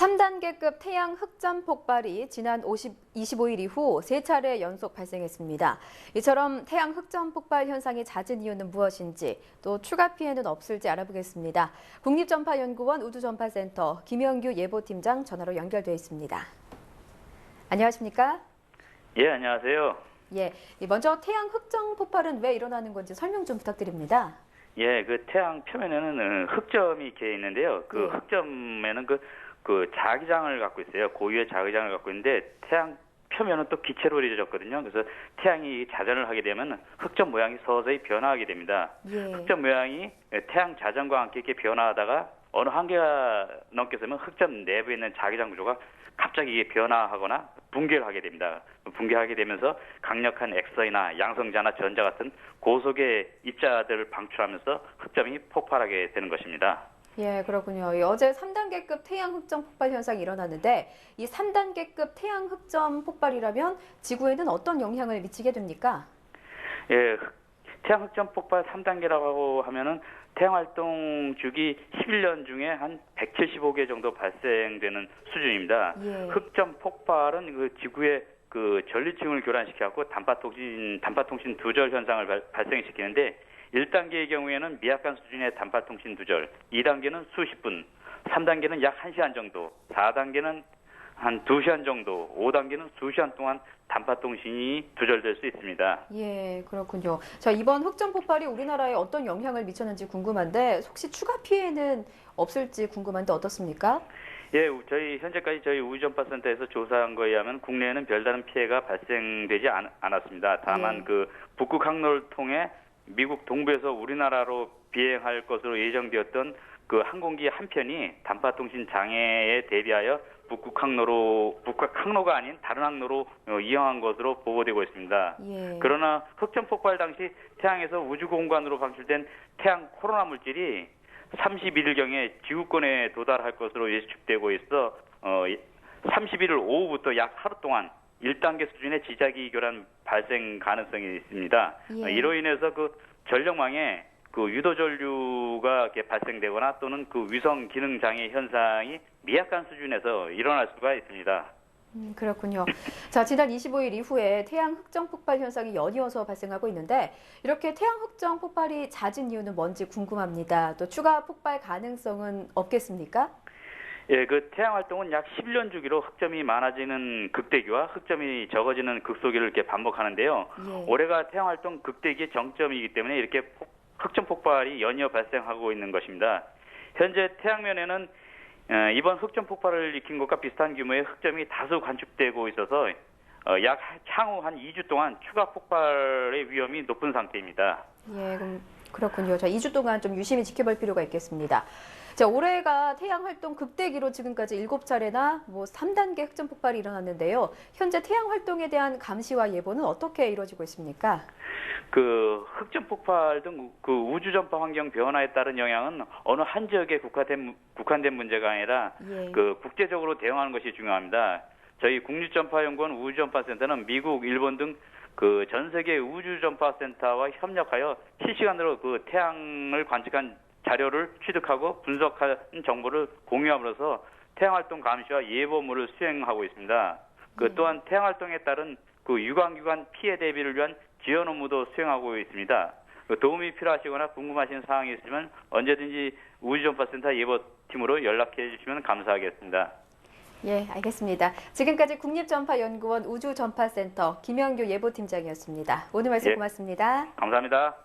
3단계급 태양 흑점 폭발이 지난 25일 이후 3차례 연속 발생했습니다. 이처럼 태양 흑점 폭발 현상이 잦은 이유는 무엇인지, 또 추가 피해는 없을지 알아보겠습니다. 국립전파연구원 우주전파센터 김영규 예보팀장 전화로 연결돼 있습니다. 안녕하십니까? 예, 안녕하세요. 예, 먼저 태양 흑점 폭발은 왜 일어나는 건지 설명 좀 부탁드립니다. 예, 그 태양 표면에는 흑점이 이렇게 있는데요. 그 흑점에는 그 자기장을 갖고 있어요. 고유의 자기장을 갖고 있는데 태양 표면은 또 기체로 이루어졌거든요. 그래서 태양이 자전을 하게 되면 흑점 모양이 서서히 변화하게 됩니다. 흑점 모양이 태양 자전과 함께 이렇게 변화하다가 어느 한계가 넘게 되면 흑점 내부에 있는 자기장 구조가 갑자기 변화하거나 붕괴를 하게 됩니다. 붕괴하게 되면서 강력한 엑서이나 양성자나 전자 같은 고속의 입자들을 방출하면서 흑점이 폭발하게 되는 것입니다. 예, 그렇군요. 어제 3단계급 태양 흑점 폭발 현상이 일어났는데 이 3단계급 태양 흑점 폭발이라면 지구에는 어떤 영향을 미치게 됩니까? 예, 태양 흑점 폭발 3단계라고 하면은 태양 활동 주기 11년 중에 한 175개 정도 발생되는 수준입니다. 예. 흑점 폭발은 그 지구의 그 전리층을 교란시켜갖고 단파통신 두절 현상을 발생시키는데 1단계의 경우에는 미약한 수준의 단파통신 두절, 2단계는 수십 분, 3단계는 약 1시간 정도, 4단계는 한 2시간 정도, 5단계는 수시간 동안 단파통신이 두절될 수 있습니다. 예, 그렇군요. 자, 이번 흑점 폭발이 우리나라에 어떤 영향을 미쳤는지 궁금한데 혹시 추가 피해는 없을지 궁금한데 어떻습니까? 예, 현재까지 저희 우주전파센터에서 조사한 거에 의하면 국내에는 별다른 피해가 발생되지 않았습니다. 다만 그 북극 항로를 통해 미국 동부에서 우리나라로 비행할 것으로 예정되었던 그 항공기 한 편이 단파통신 장애에 대비하여 북극 항로가 아닌 다른 항로로 이용한 것으로 보고되고 있습니다. 예. 그러나 흑점 폭발 당시 태양에서 우주 공간으로 방출된 태양 코로나 물질이 31일경에 지구권에 도달할 것으로 예측되고 있어 31일 오후부터 약 하루 동안 1단계 수준의 지자기 교란 발생 가능성이 있습니다. 예. 이로 인해서 그 전력망에 그 유도전류가 이렇게 발생되거나 또는 그 위성 기능 장애 현상이 미약한 수준에서 일어날 수가 있습니다. 그렇군요. 자, 지난 25일 이후에 태양 흑점 폭발 현상이 연이어서 발생하고 있는데 이렇게 태양 흑점 폭발이 잦은 이유는 뭔지 궁금합니다. 또 추가 폭발 가능성은 없겠습니까? 예, 그 태양 활동은 약 11년 주기로 흑점이 많아지는 극대기와 흑점이 적어지는 극소기를 이렇게 반복하는데요. 예. 올해가 태양 활동 극대기의 정점이기 때문에 이렇게 흑점 폭발이 연이어 발생하고 있는 것입니다. 현재 태양면에는 이번 흑점 폭발을 일으킨 것과 비슷한 규모의 흑점이 다수 관측되고 있어서 약 향후 한 2주 동안 추가 폭발의 위험이 높은 상태입니다. 예, 그렇군요. 자, 2주 동안 좀 유심히 지켜볼 필요가 있겠습니다. 자, 올해가 태양 활동 극대기로 지금까지 7차례나 3단계 흑점 폭발이 일어났는데요. 현재 태양 활동에 대한 감시와 예보는 어떻게 이루어지고 있습니까? 그 흑점 폭발 등 그 우주 전파 환경 변화에 따른 영향은 어느 한 지역에 국한된 문제가 아니라 그 국제적으로 대응하는 것이 중요합니다. 저희 국립전파연구원 우주전파센터는 미국, 일본 등 그 전 세계 우주전파센터와 협력하여 실시간으로 그 태양을 관측한 자료를 취득하고 분석한 정보를 공유함으로써 태양 활동 감시와 예보물을 수행하고 있습니다. 또한 태양 활동에 따른 그 유관기관 피해 대비를 위한 지원 업무도 수행하고 있습니다. 도움이 필요하시거나 궁금하신 사항이 있으면 언제든지 우주전파센터 예보팀으로 연락해 주시면 감사하겠습니다. 예, 알겠습니다. 지금까지 국립전파연구원 우주전파센터 김영규 예보팀장이었습니다. 오늘 말씀 고맙습니다. 감사합니다.